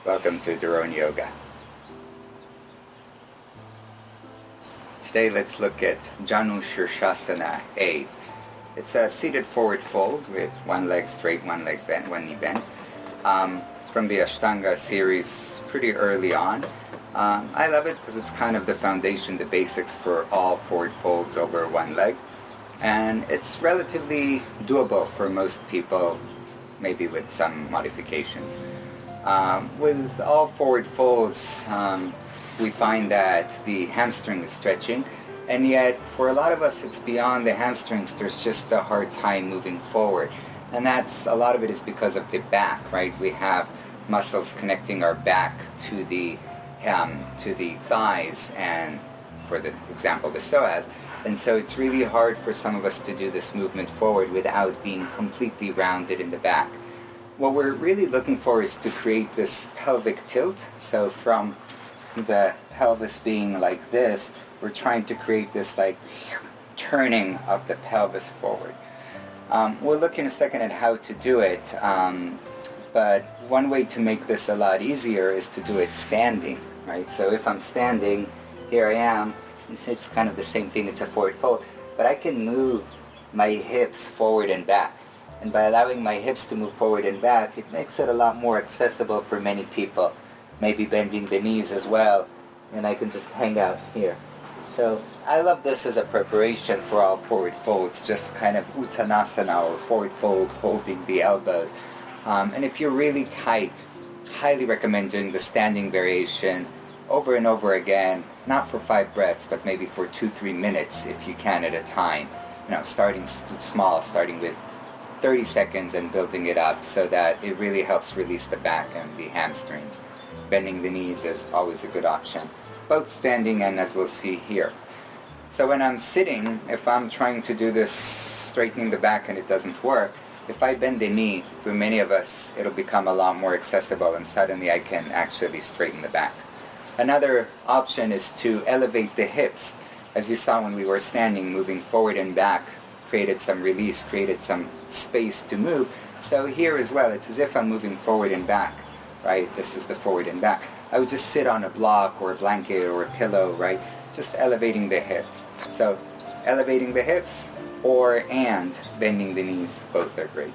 Welcome to Doron Yoga. Today let's look at Janu Sirsasana A. It's a seated forward fold with one leg straight, one leg bent, one knee bent. It's from the ashtanga series pretty early on. I love it because it's kind of the foundation, the basics for all forward folds over one leg. And it's relatively doable for most people, maybe with some modifications. With all forward folds, we find that the hamstring is stretching, and yet for a lot of us it's beyond the hamstrings. There's just a hard time moving forward, and a lot of it is because of the back, right? We have muscles connecting our back to the thighs, and for the example, the psoas, and so it's really hard for some of us to do this movement forward without being completely rounded in the back. What we're really looking for is to create this pelvic tilt. So from the pelvis being like this, we're trying to create this like turning of the pelvis forward. We'll look in a second at how to do it, but one way to make this a lot easier is to do it standing, right? So if I'm standing, here I am, it's kind of the same thing, it's a forward fold, but I can move my hips forward and back. And by allowing my hips to move forward and back, it makes it a lot more accessible for many people. Maybe bending the knees as well, and I can just hang out here. So I love this as a preparation for all forward folds, just kind of uttanasana or forward fold, holding the elbows. And if you're really tight, highly recommend doing the standing variation over and over again, not for 5 breaths, but maybe for 2-3 minutes if you can at a time. Starting small, starting with 30 seconds and building it up so that it really helps release the back and the hamstrings. Bending the knees is always a good option, both standing and as we'll see here. So when I'm sitting, if I'm trying to do this straightening the back and it doesn't work, if I bend the knee, for many of us it'll become a lot more accessible and suddenly I can actually straighten the back. Another option is to elevate the hips. As you saw when we were standing, moving forward and back created some release, created some space to move. So here as well, it's as if I'm moving forward and back, right? This is the forward and back. I would just sit on a block or a blanket or a pillow, right? Just elevating the hips. So elevating the hips and bending the knees, both are great.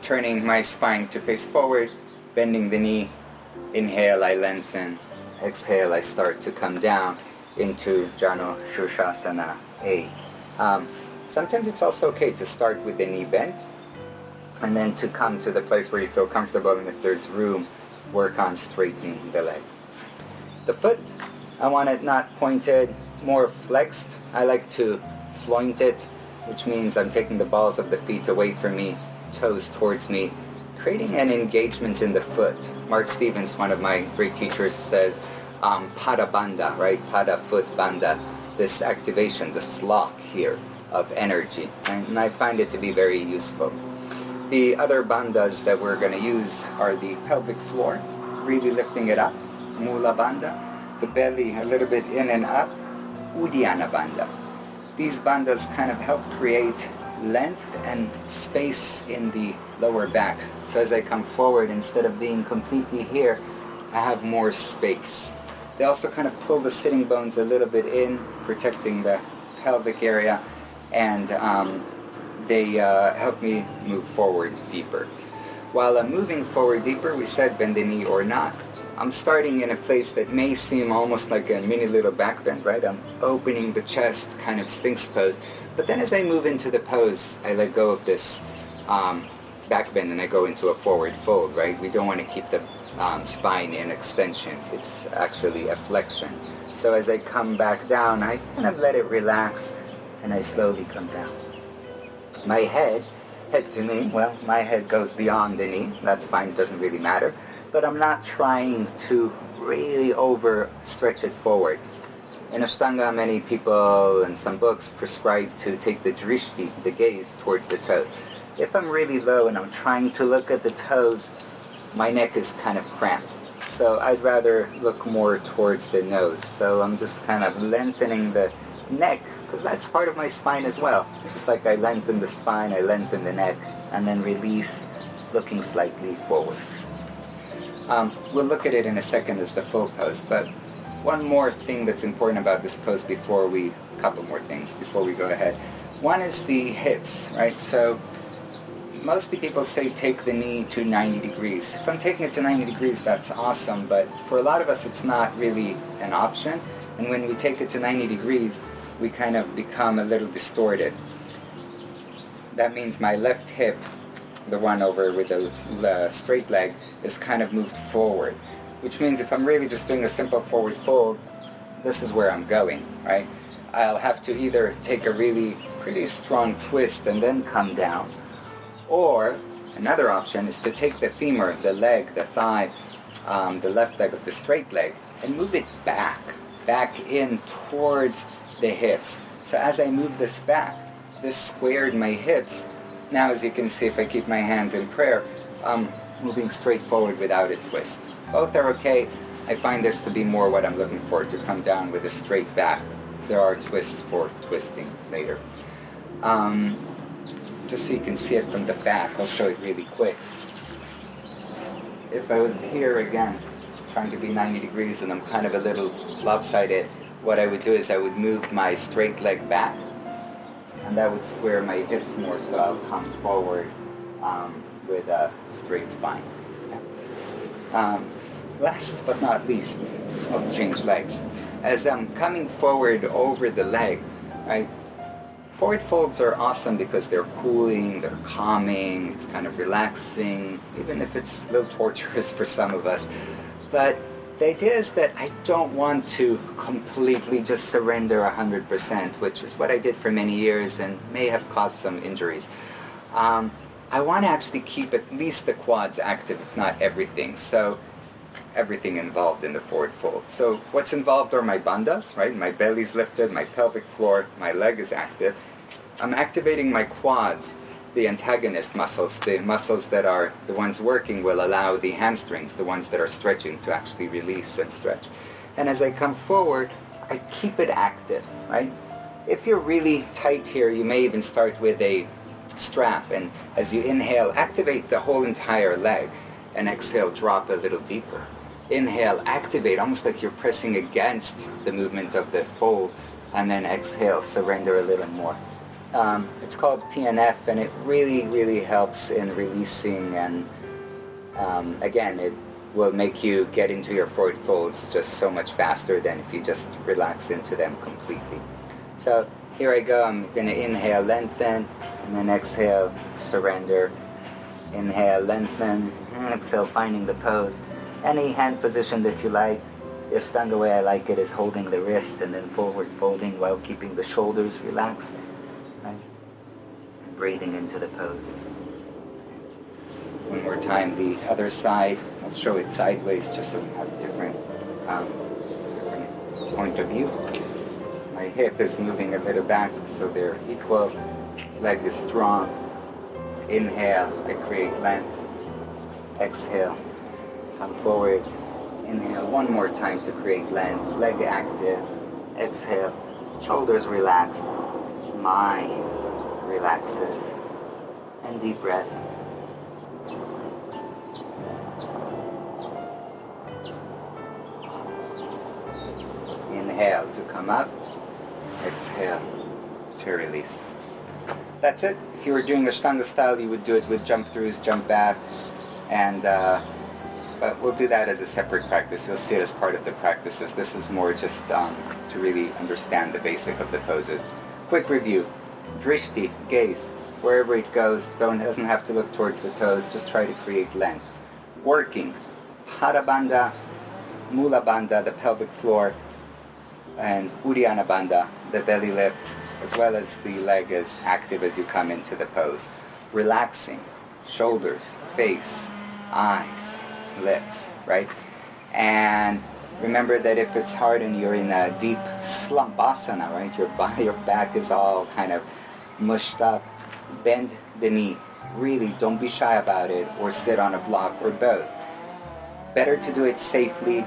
Turning my spine to face forward, bending the knee. Inhale, I lengthen. Exhale, I start to come down into Janu Sirsasana A. Sometimes it's also okay to start with the knee bent and then to come to the place where you feel comfortable, and if there's room, work on straightening the leg. The foot, I want it not pointed, more flexed. I like to floint it, which means I'm taking the balls of the feet away from me, toes towards me, creating an engagement in the foot. Mark Stevens, one of my great teachers, says pada bandha, right? Pada foot bandha. This activation, this lock here of energy, right? And I find it to be very useful. The other bandhas that we're going to use are the pelvic floor, really lifting it up, mula bandha, the belly a little bit in and up, uddiyana bandha. These bandhas kind of help create length and space in the lower back. So as I come forward, instead of being completely here, I have more space. They also kind of pull the sitting bones a little bit in, protecting the pelvic area, and they help me move forward deeper. While I'm moving forward deeper, we said bend the knee or not. I'm starting in a place that may seem almost like a mini little back bend, right? I'm opening the chest, kind of sphinx pose. But then as I move into the pose, I let go of this back bend and I go into a forward fold, right? We don't want to keep the spine in extension. It's actually a flexion. So as I come back down, I kind of let it relax and I slowly come down. My head to knee, well, my head goes beyond the knee. That's fine, it doesn't really matter. But I'm not trying to really overstretch it forward. In ashtanga, many people and some books prescribe to take the drishti, the gaze, towards the toes. If I'm really low and I'm trying to look at the toes, my neck is kind of cramped. So I'd rather look more towards the nose. So I'm just kind of lengthening the neck, because that's part of my spine as well. Just like I lengthen the spine, I lengthen the neck, and then release, looking slightly forward. We'll look at it in a second as the full pose, but one more thing that's important about this pose couple more things before we go ahead. One is the hips, right? So mostly people say take the knee to 90 degrees. If I'm taking it to 90 degrees, that's awesome, but for a lot of us it's not really an option. And when we take it to 90 degrees, we kind of become a little distorted. That means my left hip, the one over with the straight leg, is kind of moved forward, which means if I'm really just doing a simple forward fold, this is where I'm going, right? I'll have to either take a really pretty strong twist and then come down, or another option is to take the femur, the leg, the thigh, the left leg of the straight leg, and move it back in towards the hips. So as I move this back, this squared my hips. Now as you can see, if I keep my hands in prayer, I'm moving straight forward without a twist. Both are okay. I find this to be more what I'm looking for, to come down with a straight back. There are twists for twisting later. Just so you can see it from the back, I'll show it really quick. If I was here again, trying to be 90 degrees and I'm kind of a little lopsided, what I would do is I would move my straight leg back, and that would square my hips more, so I'll come forward with a straight spine. Last but not least, I'll change legs. As I'm coming forward over the leg, right, forward folds are awesome because they're cooling, they're calming, it's kind of relaxing, even if it's a little torturous for some of us. But the idea is that I don't want to completely just surrender 100%, which is what I did for many years and may have caused some injuries. I want to actually keep at least the quads active, if not everything. So everything involved in the forward fold. So what's involved are my bandhas, right? My belly's lifted, my pelvic floor, my leg is active. I'm activating my quads, the antagonist muscles, the muscles that are the ones working will allow the hamstrings, the ones that are stretching, to actually release and stretch. And as I come forward, I keep it active, right? If you're really tight here, you may even start with a strap, and as you inhale, activate the whole entire leg, and exhale, drop a little deeper. Inhale, activate, almost like you're pressing against the movement of the fold, and then exhale, surrender a little more. It's called PNF, and it really helps in releasing, and again, it will make you get into your forward folds just so much faster than if you just relax into them completely. So here I go. I'm going to inhale, lengthen, and then exhale, surrender. Inhale, lengthen, and exhale, finding the pose. Any hand position that you like. The ashtanga way I like it is holding the wrist and then forward folding while keeping the shoulders relaxed. Right? Breathing into the pose. One more time, the other side. I'll show it sideways just so we have a different point of view. My hip is moving a little back so they're equal. Leg is strong. Inhale, I create length. Exhale, come forward. Inhale one more time to create length. Leg active. Exhale, shoulders relaxed. Mind relaxes. And deep breath. Inhale to come up. Exhale to release. That's it. If you were doing ashtanga style, you would do it with jump throughs, jump back, and but we'll do that as a separate practice. You'll see it as part of the practices. This is more just to really understand the basic of the poses. Quick review. Drishti, gaze, wherever it goes, doesn't have to look towards the toes, just try to create length. Working. Hara Bandha, Mula Bandha, the pelvic floor, and Uddiyana Bandha, the belly lifts, as well as the leg is active as you come into the pose. Relaxing, shoulders, face, eyes, lips, right? And remember that if it's hard and you're in a deep slump asana, right, your back is all kind of mushed up, bend the knee. Really, don't be shy about it, or sit on a block, or both. Better to do it safely.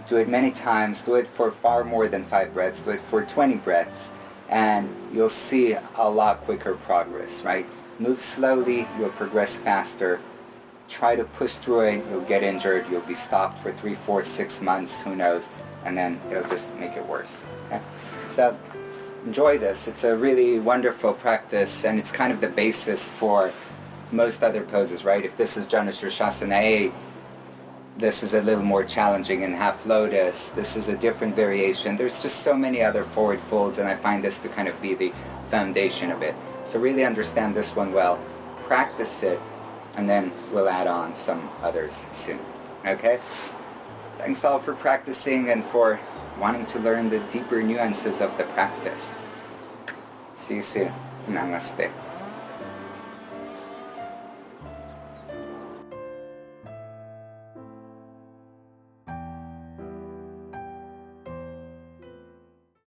Do it many times. Do it for far more than 5 breaths. Do it for 20 breaths, and you'll see a lot quicker progress, right? Move slowly, you'll progress faster. try to push through it, you'll get injured, you'll be stopped for 3, 4, 6 months, who knows, and then it'll just make it worse. Okay? So enjoy this. It's a really wonderful practice, and it's kind of the basis for most other poses, right? If this is Janu Sirsasana A, this is a little more challenging in half lotus. This is a different variation. There's just so many other forward folds, and I find this to kind of be the foundation of it. So really understand this one well, practice it, and then we'll add on some others soon. Okay? Thanks all for practicing and for wanting to learn the deeper nuances of the practice. See you soon. Namaste.